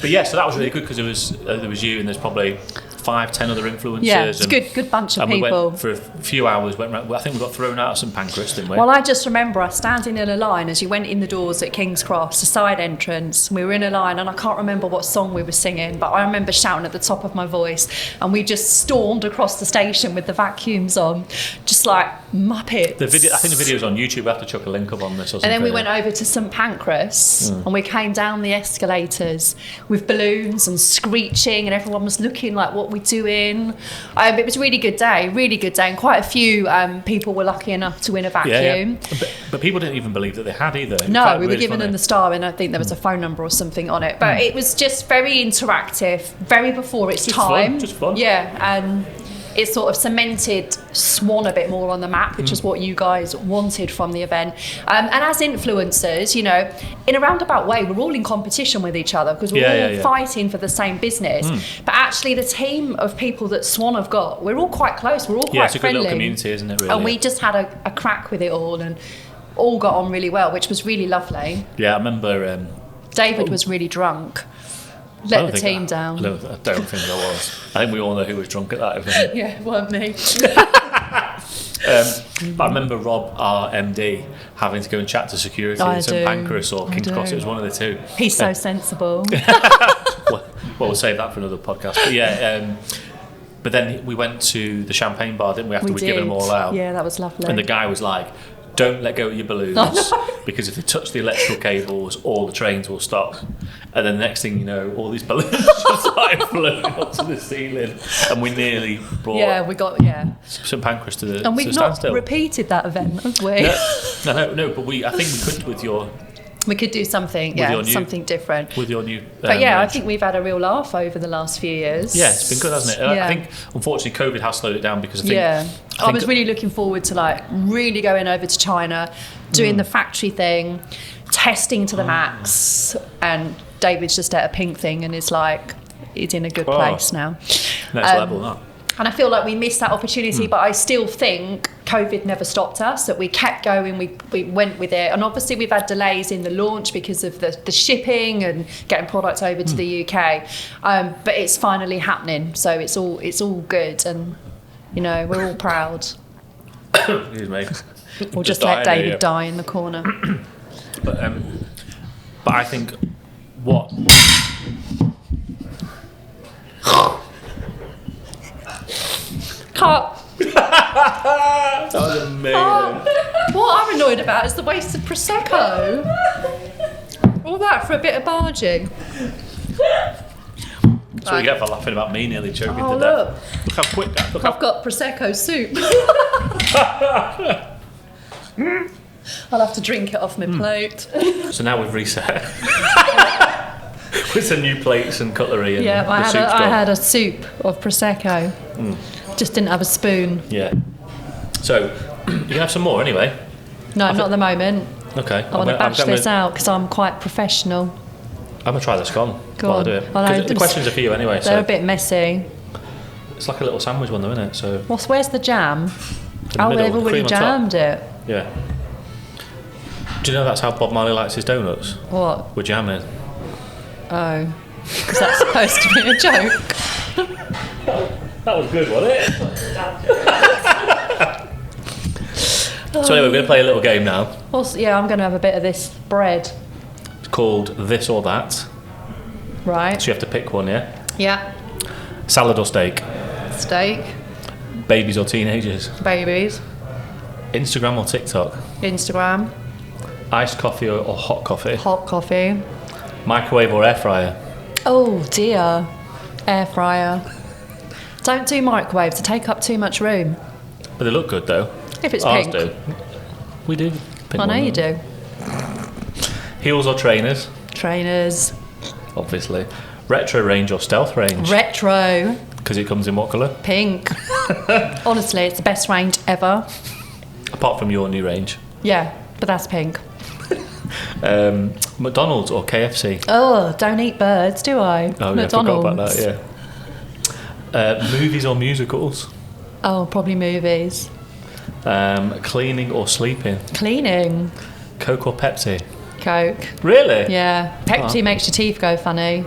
But yeah, so that was really good because there was you and there's probably 5-10 other influencers. Yeah, it's a good bunch of people. We went for a few hours, went around, I think we got thrown out of St Pancras, didn't we? Well, I just remember us standing in a line as you went in the doors at King's Cross, the side entrance. We were in a line and I can't remember what song we were singing, but I remember shouting at the top of my voice, and we just stormed across the station with the vacuums on, just like Muppets. I think the video's on YouTube. We'll have to chuck a link up on this or something. And then we went over to St Pancras and we came down the escalators with balloons and screeching, and everyone was looking like, what we doing? It was a really good day, and quite a few people were lucky enough to win a vacuum. Yeah. But people didn't even believe that they had either. No, we were given them the star, and I think there was a phone number or something on it. But it was just very interactive, very before its time. Just fun. Yeah, and it sort of cemented Swan a bit more on the map, which is what you guys wanted from the event. And as influencers, you know, in a roundabout way, we're all in competition with each other because we're all fighting for the same business. But actually, the team of people that Swan have got, we're all quite close. We're all quite friendly. It's a good little community, isn't it, really? And we just had a crack with it all and all got on really well, which was really lovely. Yeah, I remember... David was really drunk. Let the team down. I don't think I was. I think we all know who was drunk at that event. Yeah, it weren't me. But I remember Rob, our MD, having to go and chat to security in St Pancras or King's Cross. It was one of the two. He's so sensible. Well, we'll save that for another podcast. But yeah, but then we went to the champagne bar, didn't we, after we'd given them all out? Yeah, that was lovely. And the guy was like, don't let go of your balloons because if they touch the electrical cables, all the trains will stop. And then the next thing you know, all these balloons just started floating up to the ceiling, and we nearly brought St Pancras to the standstill. And we've not repeated that event, have we? No, but I think we could with your We could do something, something different. With your new But yeah, I range. think we've had a real laugh over the last few years. Yeah, it's been good, hasn't it? Yeah. I think, unfortunately, COVID has slowed it down because I think... I was really looking forward to like really going over to China, doing the factory thing, testing to the max, and David's just at a pink thing and is like, he's in a good place now. Next level, that. And I feel like we missed that opportunity, but I still think COVID never stopped us, that we kept going, we went with it. And obviously we've had delays in the launch because of the shipping and getting products over to the UK. But it's finally happening. So it's all good. And, you know, we're all proud. Excuse me. We'll just let David die in the corner. But I think what... Cut. That was amazing. What I'm annoyed about is the waste of Prosecco. All that for a bit of barging. That's what you get for laughing about me nearly choking to death. Look how quick that... I've got Prosecco soup. I'll have to drink it off my plate. So now we've reset. With some new plates and cutlery and I had a soup of Prosecco. Just didn't have a spoon. Yeah. So, you can have some more anyway. No, not at the moment. Okay. I want to batch this out because I'm quite professional. I'm going to try the scone while I do it. Well, 'Cause the questions are for you anyway. They're a bit messy. It's like a little sandwich one though, isn't it? So where's the jam? middle, They've already cream on top. jammed it. Yeah. Do you know that's how Bob Marley likes his donuts? What? With jam in. Oh. Because that's supposed to be a joke. That was good, wasn't it? So anyway, we're going to play a little game now. I'm going to have a bit of this bread. It's called This or That. Right. So you have to pick one, yeah? Yeah. Salad or steak? Steak. Babies or teenagers? Babies. Instagram or TikTok? Instagram. Iced coffee or hot coffee? Hot coffee. Microwave or air fryer? Oh dear. Air fryer. Don't do microwaves, they take up too much room. But they look good though. If it's Ours pink. do. We do. I know you do. Heels or trainers? Trainers. Obviously. Retro range or stealth range? Retro. Because it comes in what colour? Pink. Honestly, it's the best range ever. Apart from your new range. Yeah, but that's pink. McDonald's or KFC? Oh, don't eat birds, do I? Oh, McDonald's. yeah, I forgot about that, yeah. Movies or musicals? Oh, probably movies. Cleaning or sleeping? Cleaning. Coke or Pepsi? Coke. Really? Yeah. Pepsi makes your teeth go funny.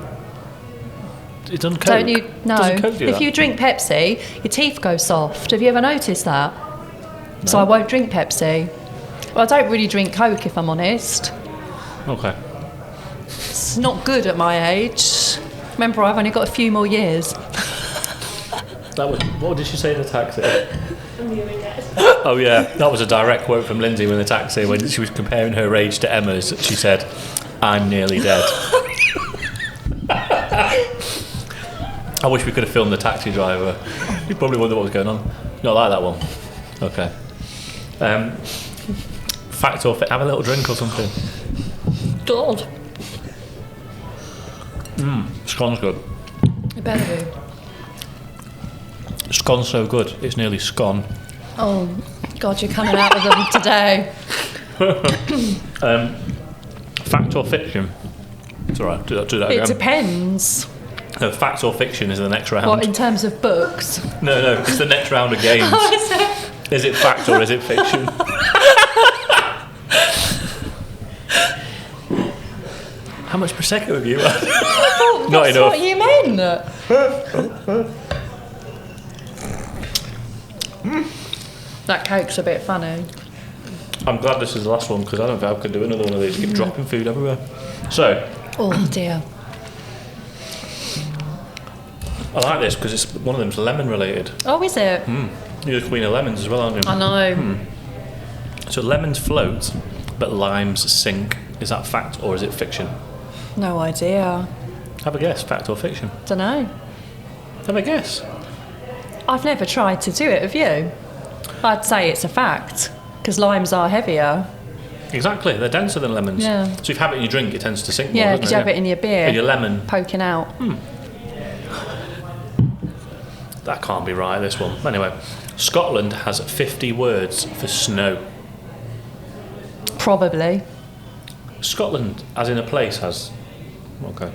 It doesn't Coke? Don't you? No. Doesn't Coke do If that? you drink Pepsi, your teeth go soft. Have you ever noticed that? No. So I won't drink Pepsi. Well, I don't really drink Coke, if I'm honest. Okay. It's not good at my age. Remember, I've only got a few more years. What did she say in the taxi? Oh yeah, that was a direct quote from Lynsey in the taxi when she was comparing her age to Emma's. She said, "I'm nearly dead." I wish we could have filmed the taxi driver. You probably wonder what was going on. You not like that one? Okay. Fact or have a little drink or something. God. Scone's good. It better be. Scone's so good, it's nearly scone. Oh, God, you're coming out with them today. Fact or fiction? It's alright, do that It again. depends. No, fact or fiction is the next round. What, in terms of books? No, it's the next round of games. Is it fact or is it fiction? How much Prosecco have you had? Not That's enough. what you meant. That Coke's a bit funny. I'm glad this is the last one because I don't think I could do another one of these. Keep dropping food everywhere. So, Oh dear. I like this because it's one of them's lemon related. Oh, is it? You're the queen of lemons as well, aren't you? I know. So lemons float, but limes sink. Is that fact or is it fiction? No idea. Have a guess, fact or fiction? Don't know. Have a guess. I've never tried to do it, have you? I'd say it's a fact, because limes are heavier. Exactly, they're denser than lemons. Yeah. So if you have it in your drink, it tends to sink more, Yeah, doesn't because you have it in your beer. Or your lemon. Poking out. That can't be right, this one. Anyway, Scotland has 50 words for snow. Probably. Scotland, as in a place, has... Okay.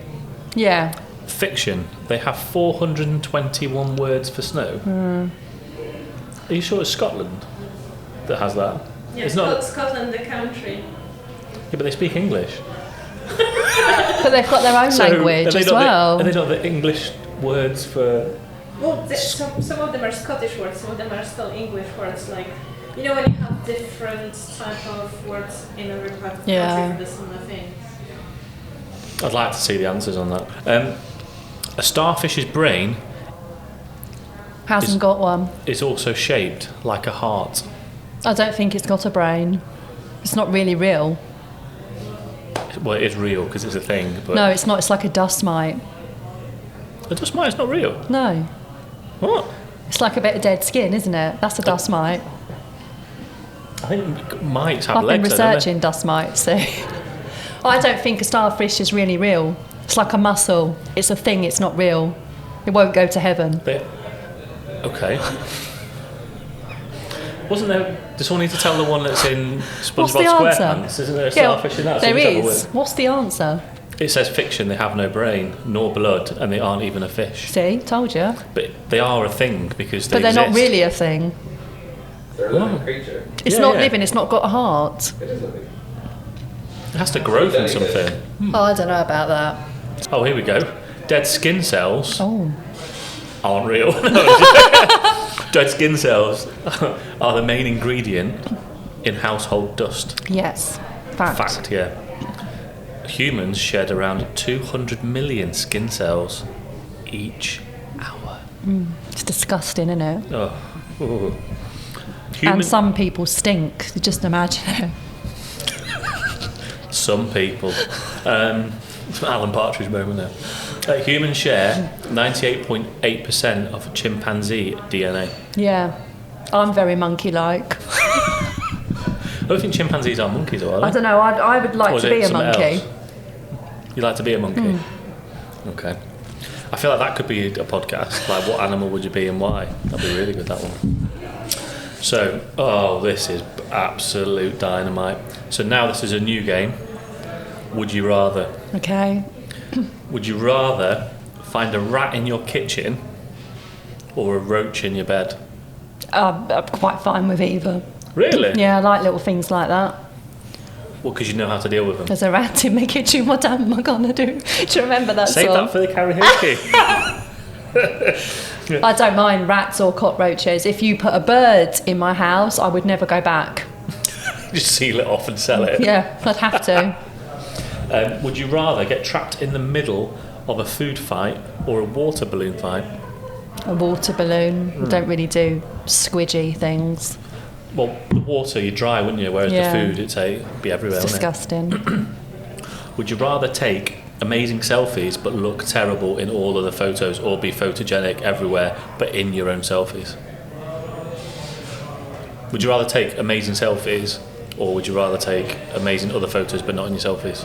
Yeah. Fiction, they have 421 words for snow. Are you sure it's Scotland that has that? Yeah, it's not Scotland, the country. Yeah, but they speak English. But they've got their own language as well. Are they not the English words for... Well, some of them are Scottish words, some of them are still English words. Like, you know, when you have different type of words in every part of the country for the similar thing. I'd like to see the answers on that. A starfish's brain Hasn't got one. is also shaped like a heart. I don't think it's got a brain. It's not really real. Well, it is real because it's a thing. But No, it's not. It's like a dust mite. a dust mite is not real. No. What? It's like a bit of dead skin, isn't it? That's a dust mite. I think mites have I've been legs. Don't they? researching dust mites, so... I don't think a starfish is really real. It's like a mussel. It's a thing, it's not real. It won't go to heaven. Okay. Wasn't there... Does someone need to tell the one that's in What's the SpongeBob answer? SquarePants? Isn't there a starfish in that? There Someone tell the is. word. What's the answer? It says fiction, they have no brain, nor blood, and they aren't even a fish. See, told you. But they are a thing because they But they're not exist. really a thing. They're a living creature. It's Yeah, not yeah. living, it's not got a heart. It is living. It has to grow from something. Oh, I don't know about that. Oh, here we go. Dead skin cells Oh. aren't real. Dead skin cells are the main ingredient in household dust. Yes. Fact. Yeah. Humans shed around 200 million skin cells each hour. It's disgusting, isn't it? Oh. Ooh. And some people stink. Just imagine it. Some people. It's an Alan Partridge moment there. Humans share 98.8% of chimpanzee DNA. Yeah. I'm very monkey-like. I don't think chimpanzees are monkeys, are they? I don't know, I would Or like is to be it a something monkey. else? You like to be a monkey? Okay. I feel like that could be a podcast. Like, what animal would you be and why? That'd be really good, that one. So, this is absolute dynamite. So now this is a new game. Would you rather? Okay. Would you rather find a rat in your kitchen or a roach in your bed? I'm quite fine with either. Really? Yeah, I like little things like that. Well, because you know how to deal with them. There's a rat in my kitchen, what am I gonna do? Do you remember that Save song? that for the karaoke. I don't mind rats or cockroaches. If you put a bird in my house, I would never go back. Just seal it off and sell it. Yeah, I'd have to. Would you rather get trapped in the middle of a food fight or a water balloon fight? A water balloon. I don't really do squidgy things. Well, the water, you dry, wouldn't you? Whereas Yeah. the food, it'd be everywhere, It's wouldn't disgusting. it? Would you rather take amazing selfies but look terrible in all of the photos, or be photogenic everywhere but in your own selfies? Would you rather take amazing selfies, or would you rather take amazing other photos but not in your selfies?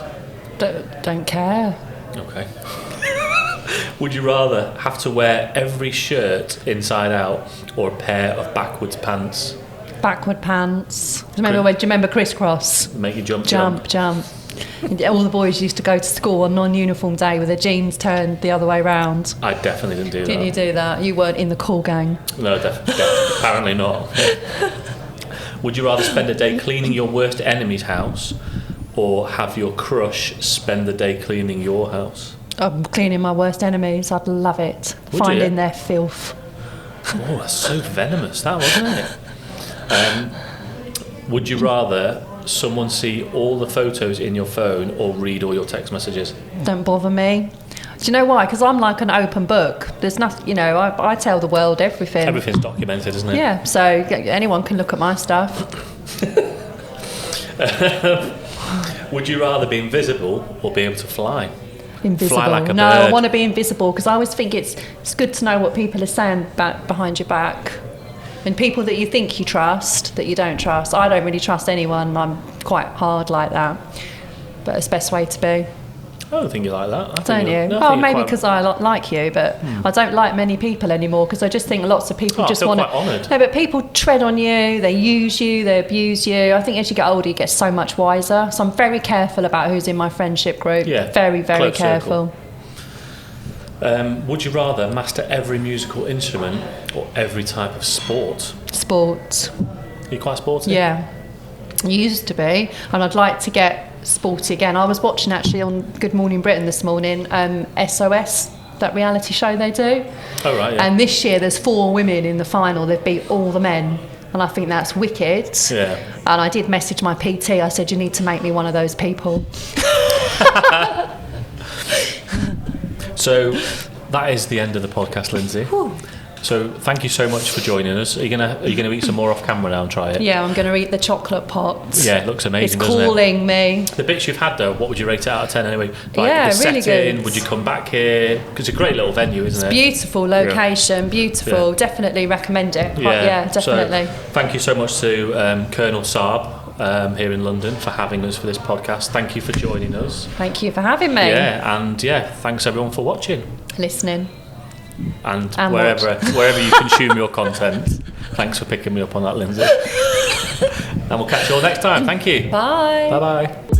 Don't care. Okay. Would you rather have to wear every shirt inside out or a pair of backwards pants? Backward pants. Do you remember crisscross? Make you jump. Jump. All the boys used to go to school on non-uniform day with their jeans turned the other way round. I definitely didn't do that. Didn't you do that? You weren't in the cool gang. No, apparently not. Would you rather spend a day cleaning your worst enemy's house or have your crush spend the day cleaning your house? I'm cleaning my worst enemies. I'd love it. Would Finding you? their filth. Oh, that's so venomous, that, wasn't it? Would you rather someone see all the photos in your phone or read all your text messages? Don't bother me. Do you know why? Because I'm like an open book. There's nothing, I tell the world everything. Everything's documented, isn't it? Yeah, so anyone can look at my stuff. Would you rather be invisible or be able to fly? Invisible. Fly like a No, bird. I want to be invisible because I always think it's good to know what people are saying behind your back. And people that you think you trust, that you don't trust. I don't really trust anyone. I'm quite hard like that. But it's the best way to be. I don't think you like that. Don't you? No, oh, maybe because I like you, but I don't like many people anymore because I just think lots of people just want to. Honoured. No, but people tread on you, they use you, they abuse you. I think as you get older, you get so much wiser. So I'm very careful about who's in my friendship group. Yeah, very, very careful. Would you rather master every musical instrument or every type of sport? Sport. Are you quite sporty? Yeah, used to be, and I'd like to get sporty again. I was watching actually on Good Morning Britain this morning, SOS, that reality show they do. Oh right, yeah. And this year there's 4 women in the final. They've beat all the men, and I think that's wicked. Yeah. And I did message my PT. I said, you need to make me one of those people. So that is the end of the podcast, Lynsey. So thank you so much for joining us. Are you gonna eat some more off camera now and try it? Yeah, I'm going to eat the chocolate pot. Yeah, it looks amazing, it's doesn't it? calling me. The bits you've had though, what would you rate it out of 10 anyway? Like yeah, the really setting, good. would you come back here? Because it's a great little venue, isn't it? Beautiful location, beautiful. Yeah. Definitely recommend it. Yeah, definitely. So, thank you so much to Colonel Saab here in London for having us for this podcast. Thank you for joining us. Thank you for having me. Yeah, and thanks everyone for watching. Listening. And wherever you consume your content. Thanks for picking me up on that, Lynsey. And we'll catch you all next time. Thank you. Bye. Bye-bye.